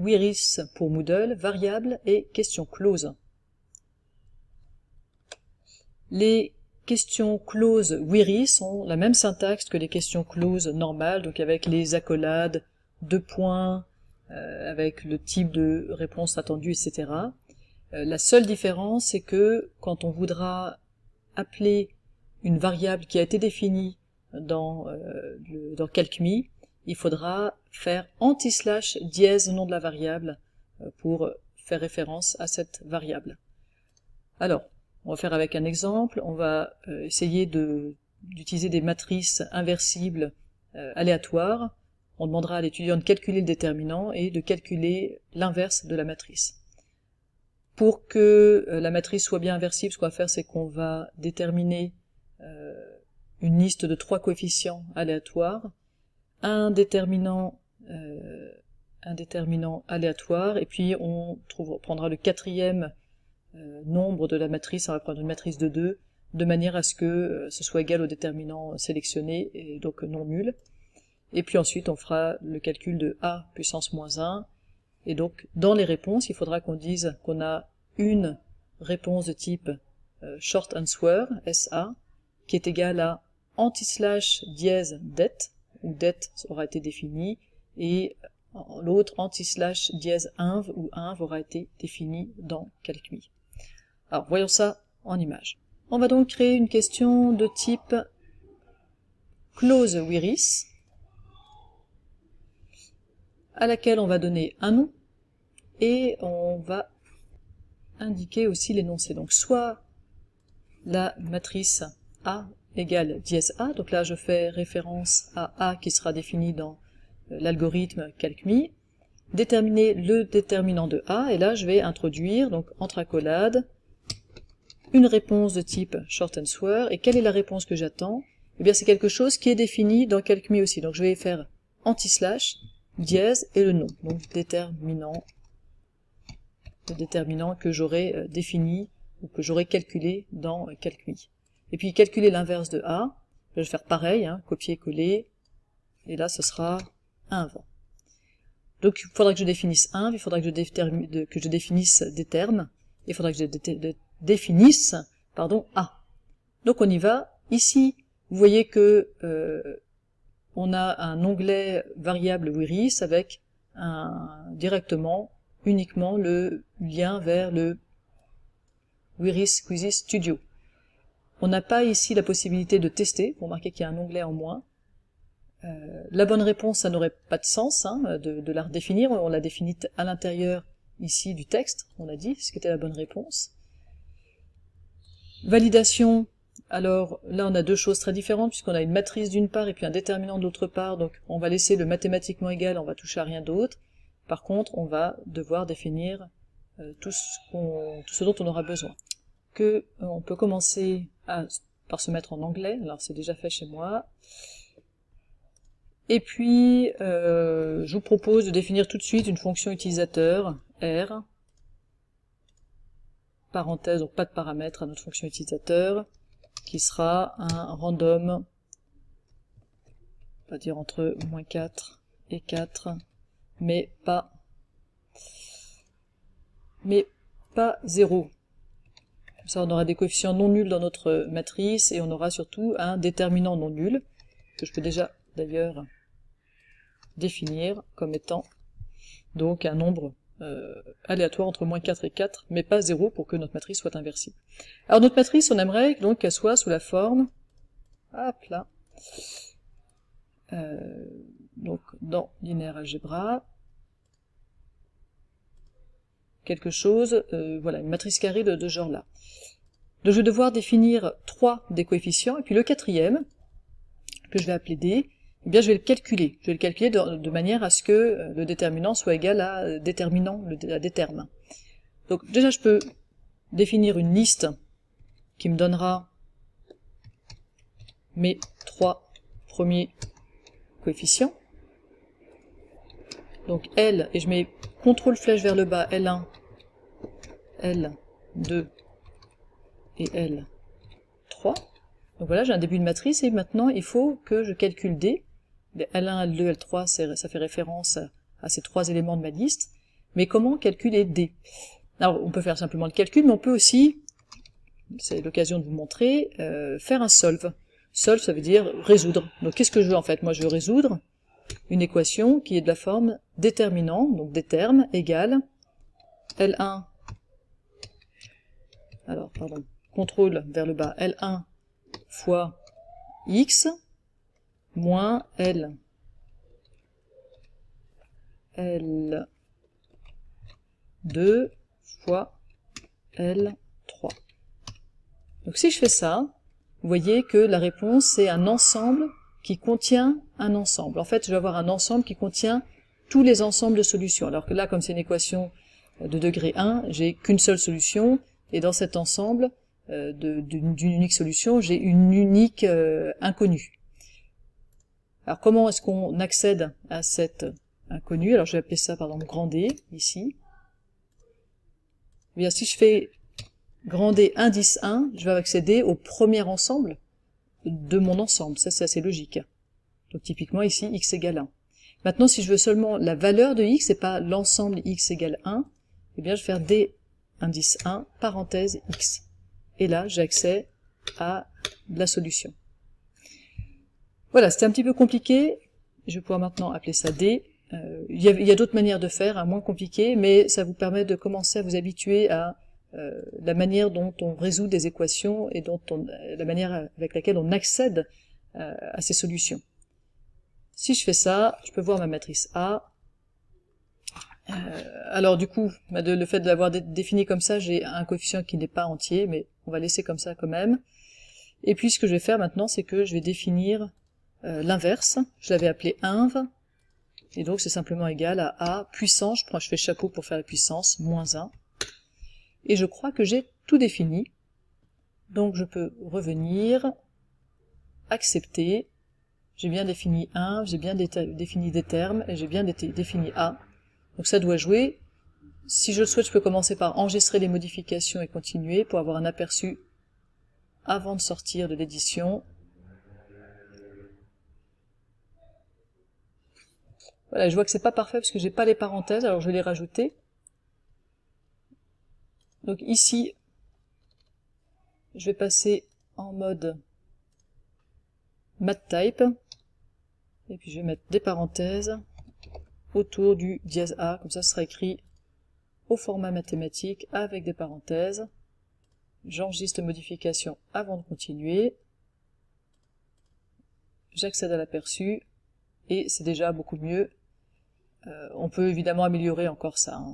Wiris pour Moodle, variable et question close. Les questions close Wiris ont la même syntaxe que les questions close normales, donc avec les accolades, 2 points, avec le type de réponse attendue, etc. La seule différence, c'est que quand on voudra appeler une variable qui a été définie dans CalcMe, il faudra faire anti-slash dièse nom de la variable pour faire référence à cette variable. Alors, on va faire avec un exemple, on va essayer d'utiliser des matrices inversibles aléatoires. On demandera à l'étudiant de calculer le déterminant et de calculer l'inverse de la matrice. Pour que la matrice soit bien inversible, ce qu'on va faire, c'est qu'on va déterminer une liste de 3 coefficients aléatoires, un déterminant aléatoire, et puis on prendra le 4e nombre de la matrice, on va prendre une matrice de 2, de manière à ce que ce soit égal au déterminant sélectionné, et donc non nul. Et puis ensuite on fera le calcul de a puissance moins 1, et donc dans les réponses, il faudra qu'on dise qu'on a une réponse de type short answer, SA, qui est égale à anti-slash dièse det, où det aura été défini, et l'autre anti-slash dièse inv, où inv aura été défini dans CalcMe. Alors voyons ça en image. On va donc créer une question de type close Wiris, à laquelle on va donner un nom, et on va indiquer aussi l'énoncé. Donc soit la matrice A égale dièse A, donc là je fais référence à A qui sera défini dans l'algorithme CalcMe, déterminer le déterminant de A, et là je vais introduire, donc entre accolades, une réponse de type short answer, et quelle est la réponse que j'attends? Eh bien c'est quelque chose qui est défini dans CalcMe aussi, donc je vais faire anti-slash, dièse et le nom, donc le déterminant que j'aurai défini ou que j'aurai calculé dans CalcMe. Et puis calculer l'inverse de A, je vais faire pareil, copier-coller, et là ce sera inv. Donc il faudra que je définisse inv, il faudra que je définisse des termes, il faudra que je définisse A. Donc on y va. Ici, vous voyez que on a un onglet variable Wiris avec directement uniquement le lien vers le Wiris Quizzes Studio. On n'a pas ici la possibilité de tester, vous remarquez qu'il y a un onglet en moins. La bonne réponse, ça n'aurait pas de sens de la redéfinir, on l'a définie à l'intérieur ici du texte, on a dit ce qu'était la bonne réponse. Validation, alors là on a deux choses très différentes, puisqu'on a une matrice d'une part et puis un déterminant d'autre part, donc on va laisser le mathématiquement égal, on va toucher à rien d'autre. Par contre, on va devoir définir tout ce dont on aura besoin. On peut commencer par se mettre en anglais, alors c'est déjà fait chez moi. Et puis, je vous propose de définir tout de suite une fonction utilisateur, R, parenthèse, donc pas de paramètres à notre fonction utilisateur, qui sera un random, on va dire entre -4 et 4, mais pas 0. Comme ça, on aura des coefficients non nuls dans notre matrice, et on aura surtout un déterminant non nul, que je peux déjà d'ailleurs définir comme étant donc un nombre aléatoire entre -4 et 4, mais pas 0 pour que notre matrice soit inversible. Alors notre matrice, on aimerait donc qu'elle soit sous la forme, hop là, donc dans linéaire algebra, quelque chose, voilà, une matrice carrée de ce genre-là. Donc je vais devoir définir 3 des coefficients, et puis le 4e, que je vais appeler D, eh bien je vais le calculer. Je vais le calculer de manière à ce que le déterminant soit égal à déterminant, à déterme. Donc déjà je peux définir une liste qui me donnera mes 3 premiers coefficients. Donc L, et je mets CTRL flèche vers le bas, L1, L2 et L3. Donc voilà, j'ai un début de matrice, et maintenant il faut que je calcule D. L1, L2, L3, ça fait référence à ces 3 éléments de ma liste. Mais comment calculer D? Alors, on peut faire simplement le calcul, mais on peut aussi, c'est l'occasion de vous montrer, faire un solve. Solve, ça veut dire résoudre. Donc, qu'est-ce que je veux en fait? Moi, je veux résoudre une équation qui est de la forme déterminant, donc des termes, égale L1, alors, pardon, contrôle vers le bas, L1 fois X, moins L2 fois L3. Donc si je fais ça, vous voyez que la réponse c'est un ensemble qui contient un ensemble. En fait, je vais avoir un ensemble qui contient tous les ensembles de solutions. Alors que là, comme c'est une équation de degré 1, j'ai qu'une seule solution, et dans cet ensemble d'une unique solution, j'ai une unique inconnue. Alors comment est-ce qu'on accède à cette inconnue? Alors je vais appeler ça par exemple grand D, ici. Eh bien, si je fais grand D indice 1, je vais accéder au premier ensemble de mon ensemble. Ça, c'est assez logique. Donc typiquement ici, x égale 1. Maintenant, si je veux seulement la valeur de x, et pas l'ensemble x égale 1, eh bien je vais faire D indice 1, parenthèse x. Et là, j'ai accès à la solution. Voilà, c'était un petit peu compliqué. Je vais pouvoir maintenant appeler ça D. Il y a d'autres manières de faire, moins compliquées, mais ça vous permet de commencer à vous habituer à la manière dont on résout des équations et la manière avec laquelle on accède à ces solutions. Si je fais ça, je peux voir ma matrice A. Alors du coup, le fait de l'avoir défini comme ça, j'ai un coefficient qui n'est pas entier, mais on va laisser comme ça quand même. Et puis ce que je vais faire maintenant, c'est que je vais définir l'inverse. Je l'avais appelé inv, et donc c'est simplement égal à A puissance, je fais chapeau pour faire la puissance, moins 1. Et je crois que j'ai tout défini. Donc je peux revenir, accepter, j'ai bien défini inv, j'ai bien défini des termes, et j'ai bien défini A. Donc ça doit jouer. Si je le souhaite, je peux commencer par enregistrer les modifications et continuer pour avoir un aperçu avant de sortir de l'édition. Voilà, je vois que c'est pas parfait parce que j'ai pas les parenthèses, alors je vais les rajouter. Donc ici, je vais passer en mode MathType, et puis je vais mettre des parenthèses autour du dièse A, comme ça ce sera écrit au format mathématique avec des parenthèses. J'enregistre les modifications avant de continuer. J'accède à l'aperçu, et c'est déjà beaucoup mieux. On peut évidemment améliorer encore ça,